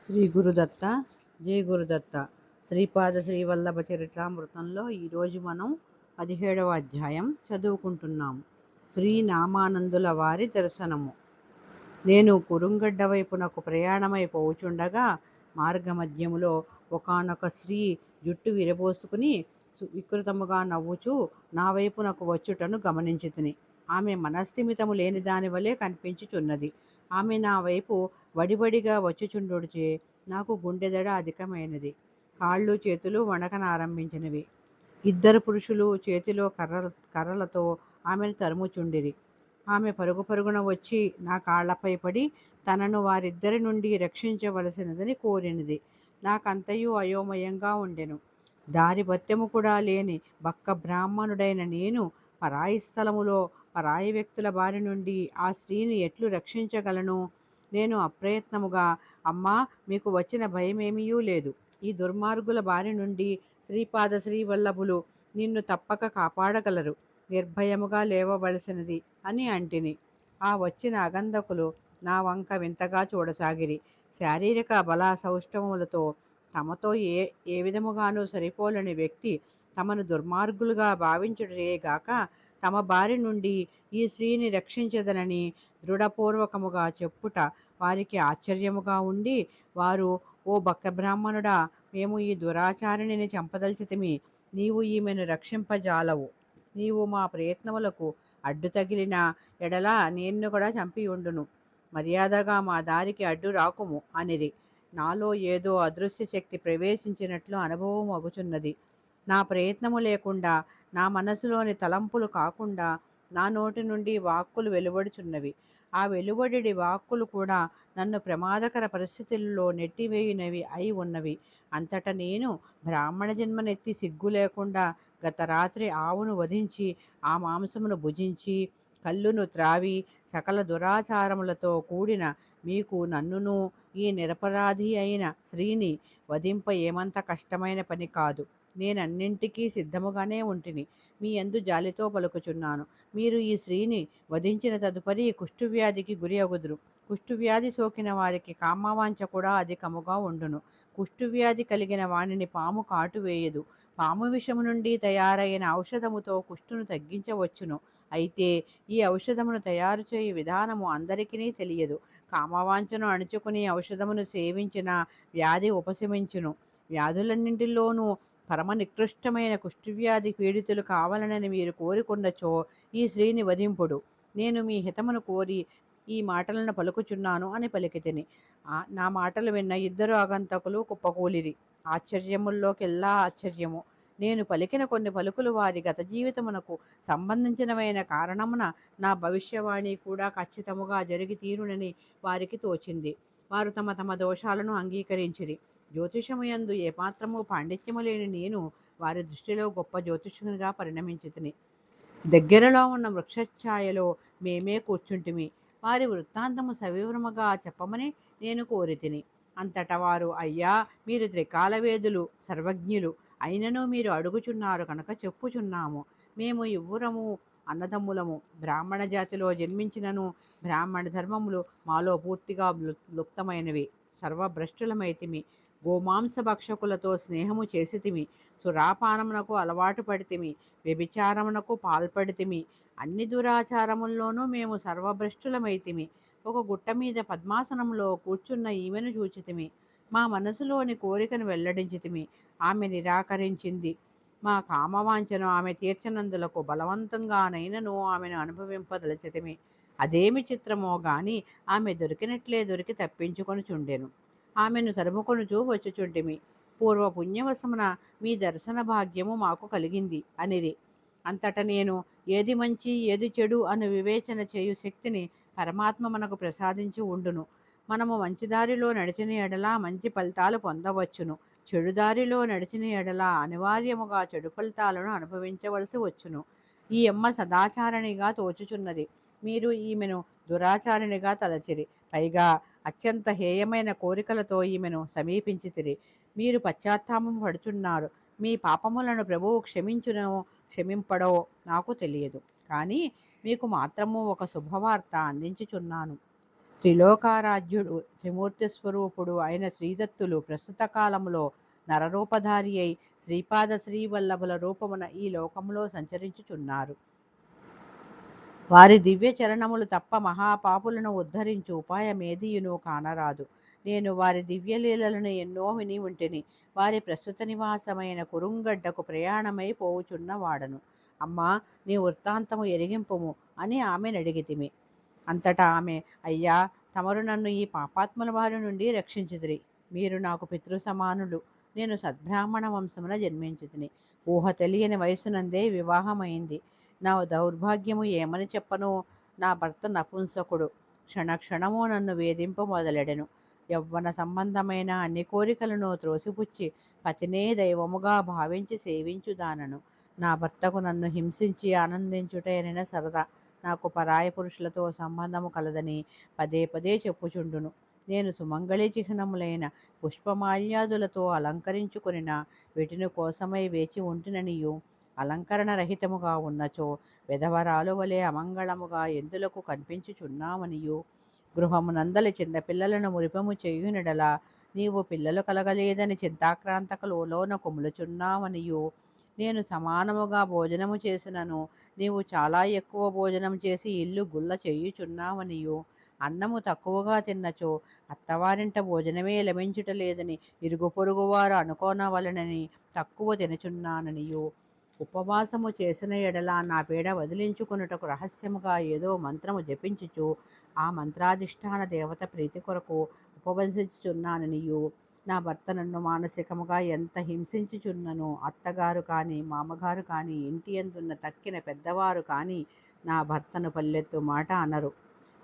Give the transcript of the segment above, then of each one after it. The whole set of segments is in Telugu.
శ్రీ గురుదత్త జై గురుదత్త శ్రీపాద శ్రీవల్లభ చరిత్రామృతంలో ఈరోజు మనం 17వ అధ్యాయం చదువుకుంటున్నాం. శ్రీనామానందుల వారి దర్శనము. నేను కురుంగడ్డ వైపునకు ప్రయాణమై పోవుచుండగా మార్గమధ్యములో ఒకానొక స్త్రీ జుట్టు విరబోసుకుని వికృతముగా నవ్వుచూ నా వైపునకు వచ్చుటను గమనించితిని. ఆమె మనస్థిమితము లేని దాని వలె కనిపించుచున్నది. ఆమె నా వైపు వడివడిగా వచ్చుచుండుచే నాకు గుండెదడ అధికమైనది. కాళ్ళు చేతులు వణకనారంభించినవి. ఇద్దరు పురుషులు చేతిలో కర్రలతో ఆమెను తరుముచుండిరి. ఆమె పరుగు పరుగున వచ్చి నా కాళ్లపై పడి తనను వారిద్దరి నుండి రక్షించవలసినదని కోరినది. నాకంతయు అయోమయంగా ఉండెను. దారి భత్యము కూడా లేని బక్క బ్రాహ్మణుడైన నేను పరాయి స్థలములో పరాయి వ్యక్తుల బారి నుండి ఆ స్త్రీని ఎట్లు రక్షించగలను? నేను అప్రయత్నముగా, అమ్మా, మీకు వచ్చిన భయమేమీయూ లేదు. ఈ దుర్మార్గుల బారి నుండి శ్రీపాద శ్రీవల్లభులు నిన్ను తప్పక కాపాడగలరు. నిర్భయముగా లేవవలసినది అని అంటిని. ఆ వచ్చిన అగంధకులు నా వంక వింతగా చూడసాగిరి. శారీరక బల సౌష్ఠవములతో తమతో ఏ విధముగానూ సరిపోలని వ్యక్తి తమను దుర్మార్గులుగా భావించుటేగాక తమ బారి నుండి ఈ స్త్రీని రక్షించదనని దృఢపూర్వకముగా చెప్పుట వారికి ఆశ్చర్యముగా ఉండి, వారు, ఓ బక్క బ్రాహ్మణుడా, మేము ఈ దురాచారిణిని చంపదలిచితిమి. నీవు ఈమెను రక్షింపజాలవు. నీవు మా ప్రయత్నములకు అడ్డు తగిలిన ఎడల నేను కూడా చంపియుండును. మర్యాదగా మా దారికి అడ్డు రాకుము అనిరి. నాలో ఏదో అదృశ్య శక్తి ప్రవేశించినట్లు అనుభవం అగుచున్నది. నా ప్రయత్నము లేకుండా, నా మనసులోని తలంపులు కాకుండా నా నోటి నుండి వాక్కులు వెలువడుచున్నవి. ఆ వెలువడి వాక్కులు కూడా నన్ను ప్రమాదకర పరిస్థితుల్లో నెట్టివేయునవి అయి ఉన్నవి. అంతట నేను బ్రాహ్మణ జన్మనెత్తి సిగ్గు లేకుండా గత రాత్రి ఆవును వధించి ఆ మాంసమును భుజించి కళ్ళును త్రావి సకల దురాచారములతో కూడిన మీకు నన్నును ఈ నిరపరాధి అయిన స్త్రీని వధింప ఏమంత కష్టమైన పని కాదు. నేనన్నింటికీ సిద్ధముగానే ఉంటిని. మీ యందు జాలితో పలుకుచున్నాను. మీరు ఈ స్త్రీని వధించిన తదుపరి కుష్ఠువ్యాధికి గురి అగుదురు. కుష్ఠువ్యాధి సోకిన వారికి కామవాంఛ కూడా అధికముగా ఉండును. కుష్ఠువ్యాధి కలిగిన వానిని పాము కాటు వేయదు. పాము విషము నుండి తయారైన ఔషధముతో కుష్ఠును తగ్గించవచ్చును. అయితే ఈ ఔషధమును తయారు చేయు విధానము అందరికీ తెలియదు. కామవాంఛను అణుచుకుని ఔషధమును సేవించిన వ్యాధి ఉపశమించును. వ్యాధులన్నింటిలోనూ పరమ నికృష్టమైన కుష్ఠవ్యాధి పీడితులు కావాలనని మీరు కోరుకున్నచో ఈ స్త్రీని వధింపుడు. నేను మీ హితమును కోరి ఈ మాటలను పలుకుచున్నాను అని పలికితిని. నా మాటలు విన్న ఇద్దరు ఆగంతకులు కుప్పకూలిరి. ఆశ్చర్యముల్లోకెల్లా ఆశ్చర్యము. నేను పలికిన కొన్ని పలుకులు వారి గత జీవితమునకు సంబంధించినవైన కారణమున నా భవిష్యవాణి కూడా ఖచ్చితముగా జరిగి తీరునని వారికి తోచింది. వారు తమ తమ దోషాలను అంగీకరించిరి. జ్యోతిషముయందు ఏమాత్రము పాండిత్యము లేని నేను వారి దృష్టిలో గొప్ప జ్యోతిషునిగా పరిణమించితిని. దగ్గరలో ఉన్న వృక్షఛాయలో మేమే కూర్చుంటిమి. వారి వృత్తాంతము సవివరముగా చెప్పమని నేను కోరితిని. అంతటా వారు, అయ్యా, మీరు త్రికాలవేదులు, సర్వజ్ఞులు అయినను మీరు అడుగుచున్నారు కనుక చెప్పుచున్నాము. మేము ఇవ్వురము అన్నదమ్ములము. బ్రాహ్మణ జాతిలో జన్మించినను బ్రాహ్మణ ధర్మములు మాలో పూర్తిగా లుప్తమైనవి. సర్వభ్రష్టులమైతిమి. గోమాంస భక్షకులతో స్నేహము చేసితిమి. సురాపానమునకు అలవాటు పడితిమి. వ్యభిచారమునకు పాల్పడితిమి. అన్ని దురాచారముల్లోనూ మేము సర్వభ్రష్టులమైతిమి. ఒక గుట్ట మీద పద్మాసనంలో కూర్చున్న ఈమెను చూచితిమి. మా మనసులోని కోరికను వెల్లడించితిమి. ఆమె నిరాకరించింది. మా కామవాంఛను ఆమె తీర్చనందులకు బలవంతంగానైనను ఆమెను అనుభవింపదలచితిమి. అదేమి చిత్రమో గాని ఆమె దొరికినట్లే దొరికి తప్పించుకొని చుండెను. ఆమెను తరుముకొనుచూ వచ్చుచుంటిమి. పూర్వ పుణ్యవశమున మీ దర్శన భాగ్యము మాకు కలిగింది అనిరి. అంతట నేను, ఏది మంచి ఏది చెడు అను వివేచన చేయు శక్తిని పరమాత్మ మనకు ప్రసాదించి ఉండును. మనము మంచి దారిలో నడిచిన ఎడల మంచి ఫలితాలు పొందవచ్చును. చెడు దారిలో నడిచిన ఎడల అనివార్యముగా చెడు ఫలితాలను అనుభవించవలసి వచ్చును. ఈ అమ్మ సదాచారిణిగా తోచుచున్నది. మీరు ఈమెను దురాచారిణిగా తలచిరి. పైగా అత్యంత హేయమైన కోరికలతో ఈమెను సమీపించితిరి. మీరు పశ్చాత్తాపం పడుచున్నారు. మీ పాపములను ప్రభువు క్షమించునో క్షమింపడో నాకు తెలియదు. కానీ మీకు మాత్రము ఒక శుభవార్త అందించుచున్నాను. త్రిలోకారాధ్యుడు త్రిమూర్తి స్వరూపుడు అయిన శ్రీదత్తులు ప్రస్తుత కాలంలో నరరూపధారి అయి శ్రీపాద శ్రీవల్లభుల రూపమున ఈ లోకంలో సంచరించుచున్నారు. వారి దివ్య చరణములు తప్ప మహాపాపులను ఉద్ధరించు ఉపాయమేదియును కానరాదు. నేను వారి దివ్యలీలలను ఎన్నో విని ఉంటిని. వారి ప్రస్తుత నివాసమైన కురుంగడ్డకు ప్రయాణమై పోవుచున్న వాడను. అమ్మా, నీ వృత్తాంతము ఎరిగింపుము అని ఆమెనడిగితిమి. అంతటా ఆమె, అయ్యా, తమరు నన్ను ఈ పాపాత్ముల బారి నుండి రక్షించితిరి. మీరు నాకు పితృ సమానులు. నేను సద్బ్రాహ్మణ వంశమున జన్మించితిని. ఊహ తెలియని వయసునందే వివాహమైంది. నా దౌర్భాగ్యము ఏమని చెప్పను? నా భర్త నపుంసకుడు. క్షణక్షణము నన్ను వేధింపు మొదలెడెను. యవ్వన సంబంధమైన అన్ని కోరికలను త్రోసిపుచ్చి పతినే దైవముగా భావించి సేవించుదానను. నా భర్తకు నన్ను హింసించి ఆనందించుటైన సరదా. నాకు పరాయ పురుషులతో సంబంధము కలదని పదే పదే చెప్పుచుండును. నేను సుమంగళి చిహ్నములైన పుష్పమాల్యాదులతో అలంకరించుకొనిన వీటిని కోసమై వేచి ఉంటిననియు, అలంకరణ రహితముగా ఉన్నచో విధవరాలు వలె అమంగళముగా ఎందులకు కనిపించుచున్నామనియు, గృహమునందలి చిన్నపిల్లలను మురిపము చేయునెడల నీవు పిల్లలు కలగలేదని చింతాక్రాంతకలోన కుములుచున్నామనియు, నేను సమానముగా భోజనము చేసినను నీవు చాలా ఎక్కువ భోజనం చేసి ఇల్లు గుల్ల చేయుచున్నావనియు, అన్నము తక్కువగా తిన్నచో అత్తవారింట భోజనమే లభించుటలేదని ఇరుగు పొరుగు వారు అనుకోనవలనని తక్కువ తినుచున్నాననియు, ఉపవాసము చేసిన ఎడల నా పీడ వదిలించుకొనుటకు రహస్యముగా ఏదో మంత్రము జపించుచు ఆ మంత్రాధిష్టాన దేవత ప్రీతి కొరకు ఉపవసించుచున్నాననియు, నా భర్త నన్ను మానసికముగా ఎంత హింసించుచున్నను అత్తగారు కానీ మామగారు కానీ ఇంటి అందున్న తక్కిన పెద్దవారు కానీ నా భర్తను పల్లెత్తు మాట అనరు.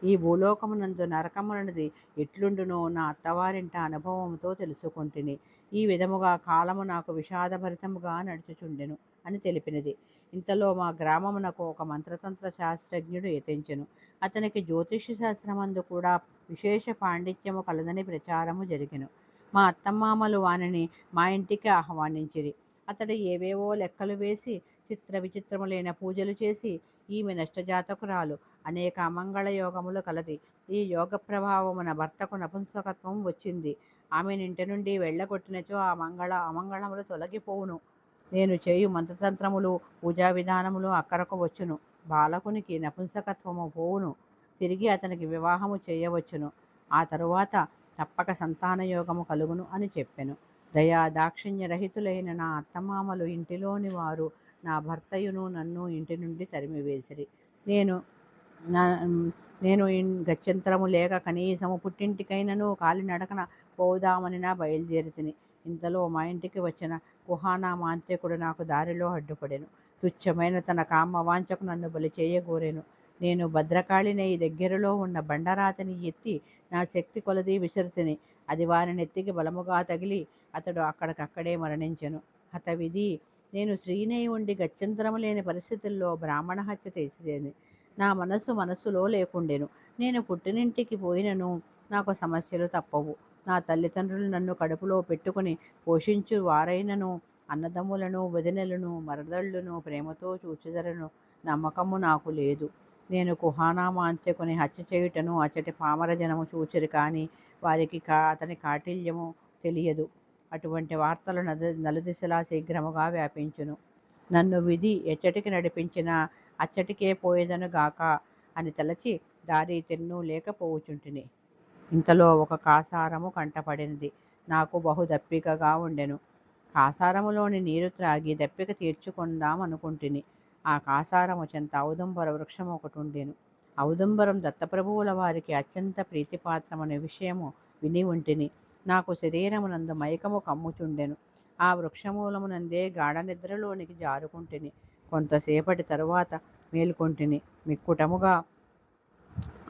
ఈ భూలోకమునందు నరకమునది ఎట్లుండునో నా అత్తవారింట అనుభవముతో తెలుసుకొంటిని. ఈ విధముగా కాలము నాకు విషాదభరితముగా నడుచుచుండెను అని తెలిపినది. ఇంతలో మా గ్రామమునకు ఒక మంత్రతంత్ర శాస్త్రజ్ఞుడు యతించెను. అతనికి జ్యోతిష్య శాస్త్రమందు కూడా విశేష పాండిత్యము కలదని ప్రచారము జరిగెను. మా అత్తమామలు వానిని మా ఇంటికి ఆహ్వానించిరి. అతడు ఏవేవో లెక్కలు వేసి చిత్ర విచిత్రములైన పూజలు చేసి, ఈమె నష్టజాతకురాలు, అనేక అమంగళ యోగములు కలది. ఈ యోగ ప్రభావమున భర్తకు నపుంసకత్వం వచ్చింది. ఆమెను ఇంటి నుండి వెళ్ళగొట్టినచో ఆ అమంగళములు తొలగిపోవును. నేను చేయు మంత్రతంత్రములు పూజా విధానములు అక్కరకు వచ్చును. బాలకునికి నపుంసకత్వము పోవును. తిరిగి అతనికి వివాహము చేయవచ్చును. ఆ తరువాత తప్పక సంతాన యోగము కలుగును అని చెప్పెను. దయా దాక్షిణ్య రహితులైన నా అత్తమామలు ఇంటిలోని వారు నా భర్తయును నన్ను ఇంటి నుండి తరిమివేసిరి. నేను గత్యంతరము లేక కనీసము పుట్టింటికైనను కాలినడకన పోదామని నా బయలుదేరితిని. ఇంతలో మా ఇంటికి వచ్చిన కుహానా మాంత్రికుడు నాకు దారిలో అడ్డుపడెను. తుచ్చమైన తన కామవాంఛకు నన్ను బలి చేయగోరెను. నేను భద్రకాళినై దగ్గరలో ఉన్న బండరాతిని ఎత్తి నా శక్తి కొలది విసిరితిని. అది వారి నెత్తికి బలముగా తగిలి అతడు అక్కడికక్కడే మరణించెను. హతవిధి. నేను స్త్రీనై ఉండి గత్యంతరము లేని పరిస్థితుల్లో బ్రాహ్మణ హత్య చేసేది నా మనస్సులో లేకుండెను. నేను పుట్టినింటికి పోయినను నాకు సమస్యలు తప్పవు. నా తల్లిదండ్రులు నన్ను కడుపులో పెట్టుకుని పోషించు వారైనను అన్నదమ్ములను వదినెలను మరదళ్ళును ప్రేమతో చూచుదరను నమ్మకము నాకు లేదు. నేను కుహానా మాంత్రికుని హత్య చేయుటను అచ్చటి పామర జనము చూచిరి, కానీ వారికి అతని కాఠిల్యము తెలియదు. అటువంటి వార్తలు నలుదిశలా శీఘ్రముగా వ్యాపించును. నన్ను విధి ఎచ్చటికి నడిపించిన అచ్చటికే పోయేదను గాక అని తలచి దారి తెన్ను లేకపోవుచుంటిని. ఇంతలో ఒక కాసారము కంటపడినది. నాకు బహు దప్పికగా ఉండెను. కాసారములోని నీరు త్రాగి దప్పిక తీర్చుకుందాం అనుకుంటుని. ఆ కాసారము చెంత ఔదుంబర వృక్షము ఒకటి ఉండెను. ఔదుంబరం దత్తప్రభువుల వారికి అత్యంత ప్రీతిపాత్రమనే విషయము విని ఉంటిని. నాకు శరీరమునందు మైకము కమ్ముచుండెను. ఆ వృక్షమూలమునందే గాఢ నిద్రలోనికి జారుకుంటుని. కొంతసేపటి తరువాత మేల్కొంటిని. మిక్కుటముగా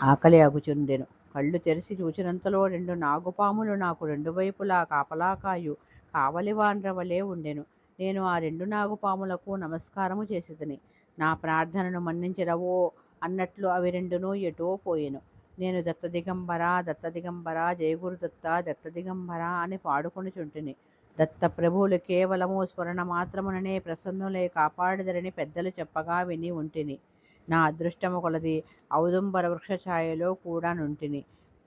ఆకలి అగుచుండెను. కళ్ళు తెరిచి చూచినంతలో 2 నాగుపాములు నాకు 2 వైపులా కాపలాకాయు కావలివాండ్రవలే ఉండెను. నేను ఆ 2 నాగుపాములకు నమస్కారము చేసితిని. నా ప్రార్థనను మన్నించిరవో అన్నట్లు అవి 2 ఎటో పోయెను. నేను దత్తదిగంబర దత్తదిగంబర జయగురుదత్త దత్తదిగంబర అని పాడుకొనుచుంటిని. దత్త ప్రభువులు కేవలము స్మరణ మాత్రముననే ప్రసన్నులై కాపాడిదరని పెద్దలు చెప్పగా విని ఉంటిని. నా అదృష్టము కొలది ఔదుంబర వృక్ష ఛాయలో కూడా నుంటిని.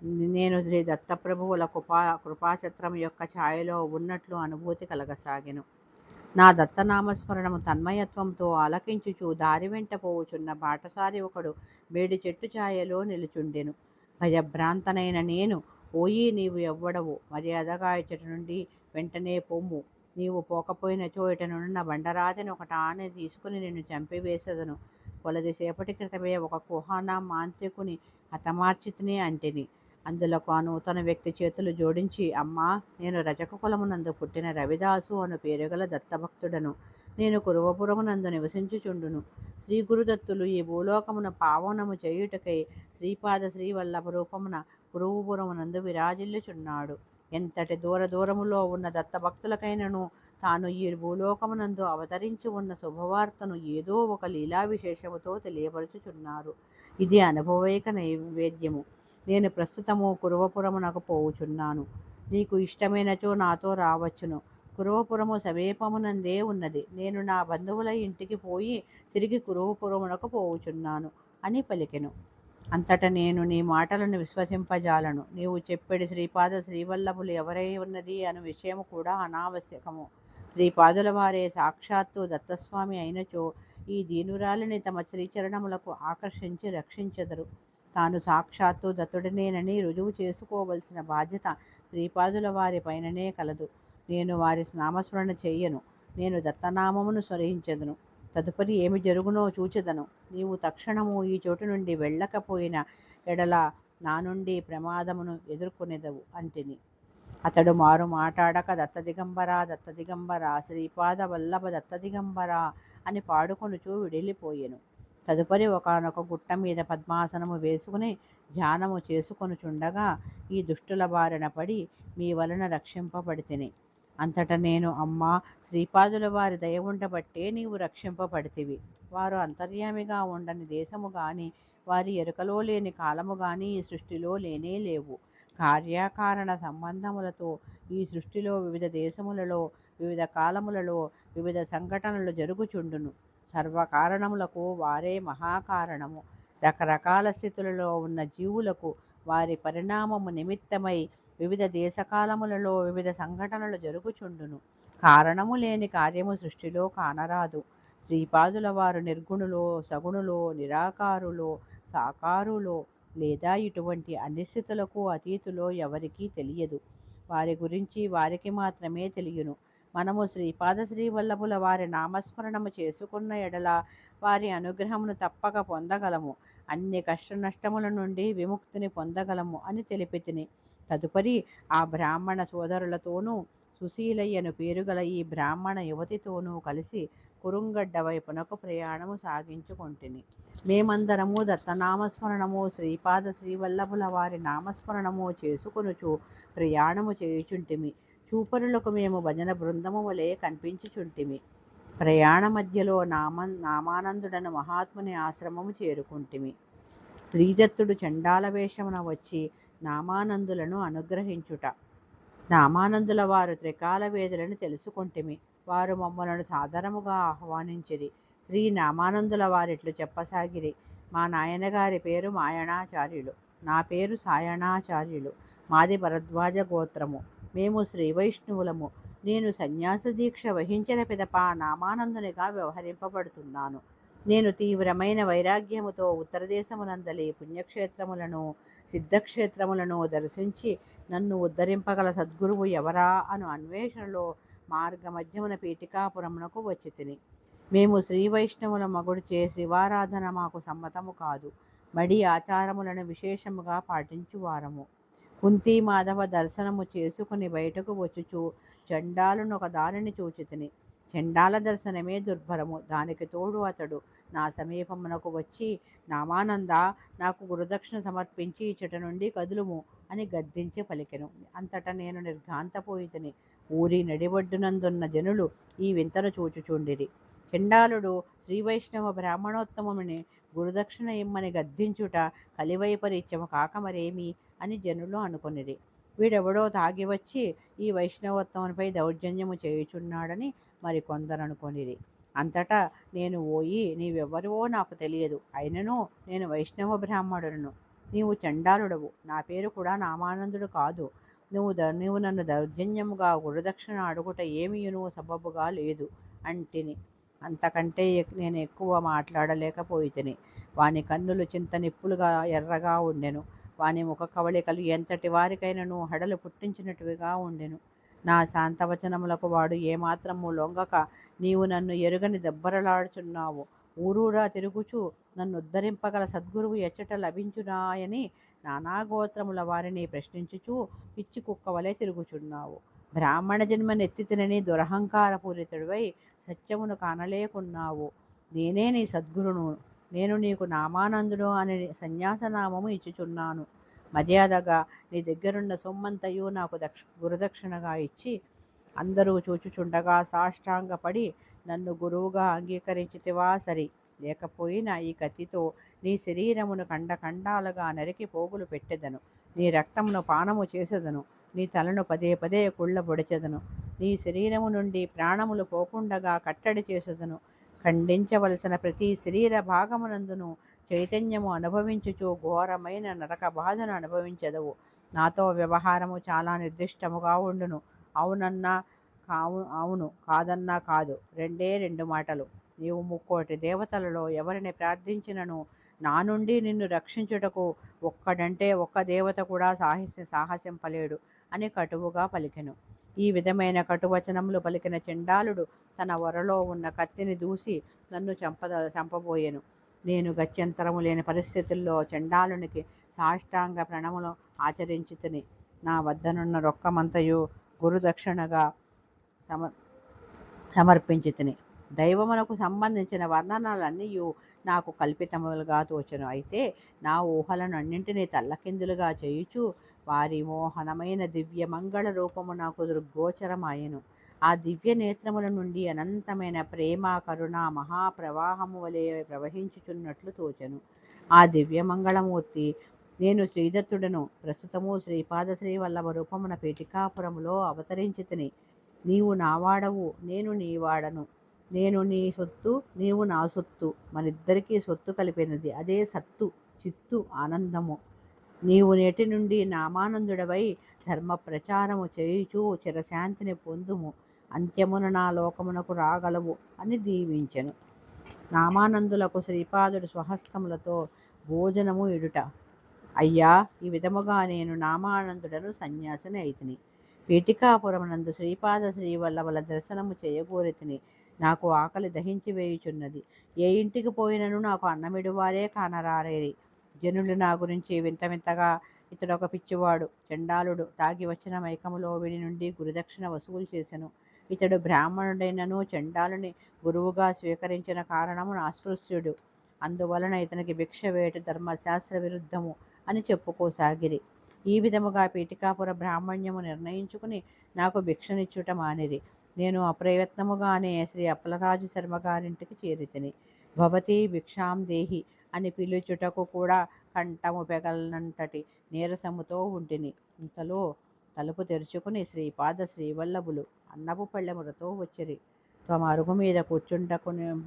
నేను శ్రీ దత్తప్రభువుల కృపాచత్రం యొక్క ఛాయలో ఉన్నట్లు అనుభూతి కలగసాగెను. నా దత్తనామస్మరణము తన్మయత్వంతో ఆలకించుచు దారి వెంట పోవుచున్న బాటసారి ఒకడు వేడి చెట్టు ఛాయలో నిలుచుండెను. భయభ్రాంతనైన నేను, ఓయి నీవు ఎవ్వడవు, మర్యాదగా ఇచ్చటి నుండి వెంటనే పొమ్ము. నీవు పోకపోయినచో ఇటనున్న బండరాతిని ఒక టాని తీసుకుని నిన్ను చంపివేసెదను. కొలదిసేపటి క్రితమే ఒక కుహానా మాంత్రికుని హతమార్చితిని అంటిని. అందులకు ఆ నూతన వ్యక్తి చేతులు జోడించి, అమ్మా, నేను రజక కులమునందు పుట్టిన రవిదాసు అను పేరుగల దత్తభక్తుడను. నేను కురువపురమునందు నివసించుచుండును. శ్రీ గురుదత్తులు ఈ భూలోకమున పావనము చేయుటకై శ్రీపాద శ్రీవల్లభ రూపమున కురువుపురమునందు విరాజిల్లుచున్నాడు. ఎంతటి దూరములో ఉన్న దత్తభక్తులకైనను తాను ఈ భూలోకమునందు అవతరించి ఉన్న శుభవార్తను ఏదో ఒక లీలా విశేషముతో తెలియపరుచుచున్నారు. ఇది అనుభవైక నైవేద్యము. నేను ప్రస్తుతము కురువపురమునకు పోవుచున్నాను. నీకు ఇష్టమైనచో నాతో రావచ్చును. కురువపురము సమీపమునందే ఉన్నది. నేను నా బంధువుల ఇంటికి పోయి తిరిగి కురువపురమునకు పోవుచున్నాను అని పలికెను. అంతట నేను నీ మాటలను విశ్వసింపజాలను. నీవు చెప్పెడి శ్రీపాద శ్రీవల్లభులు ఎవరై ఉన్నది అను విషయము కూడా అనావశ్యకము. శ్రీపాదుల వారే సాక్షాత్తు దత్తస్వామి అయినచో ఈ దీనురాలిని తమ శ్రీచరణములకు ఆకర్షించి రక్షించెదరు. తాను సాక్షాత్తు దత్తుడినేనని రుజువు చేసుకోవలసిన బాధ్యత శ్రీపాదుల వారి పైననే కలదు. నేను వారి నామస్మరణ చెయ్యను. నేను దత్తనామమును స్మరించెదను. తదుపరి ఏమి జరుగునో చూచెదను. నీవు తక్షణము ఈ చోటు నుండి వెళ్ళకపోయిన ఎడల నా నుండి ప్రమాదమును ఎదుర్కొనేదవు అంటిని. అతడు మారు మాట్లాడక దత్తదిగంబరా దత్తదిగంబరా శ్రీపాద వల్లభ దత్తదిగంబరా అని పాడుకొనుచూ విడిలిపోయెను. తదుపరి ఒకానొక గుట్ట మీద పద్మాసనము వేసుకుని ధ్యానము చేసుకొనుచుండగా ఈ దుష్టుల బారిన పడి మీ వలన రక్షింపబడితిని. అంతటా నేను, అమ్మా, శ్రీపాదుల వారి దయ ఉండబట్టే నీవు రక్షింపబడితివి. వారు అంతర్యామిగా ఉండని దేశము గాని వారి ఎరుకలో లేని కాలము గాని ఈ సృష్టిలో లేనే లేవు. కార్యకారణ సంబంధములతో ఈ సృష్టిలో వివిధ దేశములలో వివిధ కాలములలో వివిధ సంఘటనలు జరుగుచుండును. సర్వకారణములకు వారే మహాకారణము. రకరకాల స్థితులలో ఉన్న జీవులకు వారి పరిణామము నిమిత్తమై వివిధ దేశకాలములలో వివిధ సంఘటనలు జరుగుచుండును. కారణము లేని కార్యము సృష్టిలో కానరాదు. శ్రీపాదుల వారు నిర్గుణులో, సగుణులో, నిరాకారులో, సాకారులో లేదా ఇటువంటి అన్ని స్థితులకు అతీతులో ఎవరికీ తెలియదు. వారి గురించి వారికి మాత్రమే తెలియను. మనము శ్రీపాద శ్రీవల్లభుల వారి నామస్మరణము చేసుకున్న ఎడల వారి అనుగ్రహమును తప్పక పొందగలము. అన్ని కష్ట నష్టముల నుండి విముక్తిని పొందగలము అని తెలిపితిని. తదుపరి ఆ బ్రాహ్మణ సోదరులతోనూ సుశీలయ్యను పేరుగల ఈ బ్రాహ్మణ యువతితోనూ కలిసి కురుంగడ్డ వైపునకు ప్రయాణము సాగించుకొంటిని. మేమందరము దత్తనామస్మరణము శ్రీపాద శ్రీవల్లభుల వారి నామస్మరణము చేసుకొనుచు ప్రయాణము చేయుచుంటిమి. చూపరులకు మేము భజన బృందము వలె కనిపించుచుంటిమి. ప్రయాణ మధ్యలో నామానందుడను మహాత్ముని ఆశ్రమము చేరుకుంటిమి. శ్రీదత్తుడు చండాల వేషమున వచ్చి నామానందులను అనుగ్రహించుట. నామానందుల వారు త్రికాల వేదులను తెలుసుకుంటిమి. వారు మమ్మలను సాదరముగా ఆహ్వానించిరి. శ్రీ నామానందుల వారిట్లు చెప్పసాగిరి. మా నాయనగారి పేరు మాయణాచార్యులు. నా పేరు సాయణాచార్యులు. మాది భరద్వాజ గోత్రము. మేము శ్రీ వైష్ణవులము. నేను సన్యాస దీక్ష వహించిన పిదప నామానందునిగా వ్యవహరింపబడుతున్నాను. నేను తీవ్రమైన వైరాగ్యముతో ఉత్తరదేశమునందలి పుణ్యక్షేత్రములను సిద్ధక్షేత్రములను దర్శించి నన్ను ఉద్ధరింపగల సద్గురువు ఎవరా అను అన్వేషణలో మార్గమధ్యమున పీఠికాపురమునకు వచ్చి తిని. మేము శ్రీ వైష్ణవుల మగుడిచే శివారాధన మాకు సమ్మతము కాదు. మడి ఆచారములను విశేషముగా పాటించువారము. కుంతి మాధవ దర్శనము చేసుకుని బయటకు వచ్చుచు చండాలును ఒక దానిని చూచితిని. చండాల దర్శనమే దుర్భరము. దానికి తోడు అతడు నా సమీపమునకు వచ్చి, నామానంద, నాకు గురుదక్షిణ సమర్పించి ఇచ్చట నుండి కదులుము అని గద్దించి పలికెను. అంతటా నేను నిర్ఘాంతపోయితిని. ఊరి నడిబొడ్డునందున్న జనులు ఈ వింతను చూచుచుండిరి. చండాలుడు శ్రీవైష్ణవ బ్రాహ్మణోత్తముని గురుదక్షిణ ఇమ్మని గద్దించుట కలివైపరీత్యము కాక మరేమి అని జనులు అనుకొనిరి. వీడెవడో తాగివచ్చి ఈ వైష్ణవోత్తమునిపై దౌర్జన్యము చేయుచున్నాడని మరికొందరు అనుకొనిరి. అంతటా నేను, ఓయి, నీవెవ్వరివో నాకు తెలియదు. అయినను నేను వైష్ణవ బ్రాహ్మణులను. నీవు చండాలుడవు. నా పేరు కూడా నామానందుడు కాదు. నీవు నన్ను దౌర్జన్యముగా గురుదక్షిణ అడుగుట ఏమీయును సబబుగా లేదు అంటిని. అంతకంటే నేను ఎక్కువ మాట్లాడలేకపోయితిని. వాని కన్నులు చింత నిప్పులుగా ఎర్రగా ఉండెను. వాని ముఖ కవళికలు ఎంతటి వారికైనను హడలు పుట్టించినట్టుగా ఉండెను. నా శాంతవచనములకు వాడు ఏమాత్రము లొంగక, నీవు నన్ను ఎరుగని దెబ్బరలాడుచున్నావు. ఊరూరా తిరుగుచూ నన్ను ఉద్ధరింపగల సద్గురువు ఎచ్చట లభించునాయని నానా గోత్రముల వారిని ప్రశ్నించుచూ పిచ్చి కుక్కవలే తిరుగుచున్నావు. బ్రాహ్మణ జన్మనెత్తితినని దురహంకారపూరితుడివై సత్యమును కానలేకున్నావు. నేనే నీ సద్గురును. నేను నీకు నామానందుడు అనే సన్యాసనామము ఇచ్చుచున్నాను. మర్యాదగా నీ దగ్గరున్న సొమ్మంతయు నాకు గురుదక్షిణగా ఇచ్చి, అందరూ చూచుచుండగా సాష్టాంగపడి నన్ను గురువుగా అంగీకరించితివా సరి, లేకపోయినా ఈ కత్తితో నీ శరీరమును ఖండాలుగా నరికి పోగులు పెట్టెదను. నీ రక్తమును పానము చేసెదను. నీ తలను పదే పదే కుళ్ళబొడిచెదను. నీ శరీరము నుండి ప్రాణములు పోకుండగా కట్టడి చేసెదను. ఖండించవలసిన ప్రతి శరీర భాగమునందును చైతన్యము అనుభవించుచు ఘోరమైన నరక బాధను అనుభవించెదవు. నాతో వ్యవహారము చాలా నిర్దిష్టముగా ఉండును. అవునన్నా అవును, కాదన్నా కాదు, రెండే రెండు మాటలు. నీవు 3,000,000 దేవతలలో ఎవరిని ప్రార్థించినను నా నుండి నిన్ను రక్షించుటకు ఒక్కడంటే ఒక్క దేవత కూడా సాహసింపలేడు అని కటువుగా పలికెను. ఈ విధమైన కటువచనములు పలికిన చండాలుడు తన వరలో ఉన్న కత్తిని దూసి నన్ను చంపబోయెను. నేను గత్యంతరము లేని పరిస్థితుల్లో చండాలునికి సాష్టాంగ ప్రణములు ఆచరించితిని. నా వద్దనున్న రొక్కమంతయు గురుదక్షిణగా సమర్పించితిని. దైవమునకు సంబంధించిన వర్ణనలన్నీ నాకు కల్పితములుగా తోచెను. అయితే నా ఊహలను అన్నింటినీ తల్లకిందులుగా చేయుచు వారి మోహనమైన దివ్య మంగళ రూపము నాకు దృగ్గోచరమాయెను. ఆ దివ్య నేత్రముల నుండి అనంతమైన ప్రేమ కరుణ మహాప్రవాహము వలె ప్రవహించుచున్నట్లు తోచెను. ఆ దివ్య మంగళమూర్తి నేను శ్రీదత్తుడను. ప్రస్తుతము శ్రీపాద శ్రీవల్లభ రూపమున పీఠికాపురములో అవతరించితిని. నీవు నావాడవు, నేను నీవాడను. నేను నీ సొత్తు, నీవు నా సొత్తు. మనిద్దరికీ సొత్తు కలిపినది అదే సత్తు, చిత్తు, ఆనందము. నీవు నేటి నుండి నామానందుడవై ధర్మ ప్రచారము చేయుచూ చిరశాంతిని పొందుము. అంత్యమున నా లోకమునకు రాగలవు అని దీవించెను. నామానందులకు శ్రీపాదుడు స్వహస్తములతో భోజనము ఇడుట. అయ్యా, ఈ విధముగా నేను నామానందుడను సన్యాసిని అయితిని. పీఠికాపురమునందు శ్రీపాద శ్రీవల్లభుల దర్శనము చేయగోరితిని. నాకు ఆకలి దహించి వేయుచున్నది. ఏ ఇంటికి పోయినను నాకు అన్నమిడువారే కానరారేరి. జనులు నా గురించి వింత వింతగా, ఇతడొక పిచ్చివాడు, చండాలుడు, తాగి వచ్చిన మైకములో వీడి నుండి గురుదక్షిణ వసూలు చేసెను. ఇతడు బ్రాహ్మణుడైనను చండాలుని గురువుగా స్వీకరించిన కారణము అస్పృశ్యుడు. అందువలన ఇతనికి భిక్ష వేటు ధర్మశాస్త్ర విరుద్ధము అని చెప్పుకోసాగిరి. ఈ విధముగా పీఠికాపుర బ్రాహ్మణ్యము నిర్ణయించుకుని నాకు భిక్షనిచ్చుట మానిరి. నేను అప్రయత్నముగానే శ్రీ అప్పలరాజు శర్మ గారింటికి చేరితిని. భవతి భిక్షాం దేహి అని పిలుచుటకు కూడా కంఠము పెగలనంతటి నీరసముతో ఉంటిని. ఇంతలో తలుపు తెరుచుకుని శ్రీపాద శ్రీవల్లభులు అన్నపు పళ్ళెములతో వచ్చిరి. తమ అరుగు మీద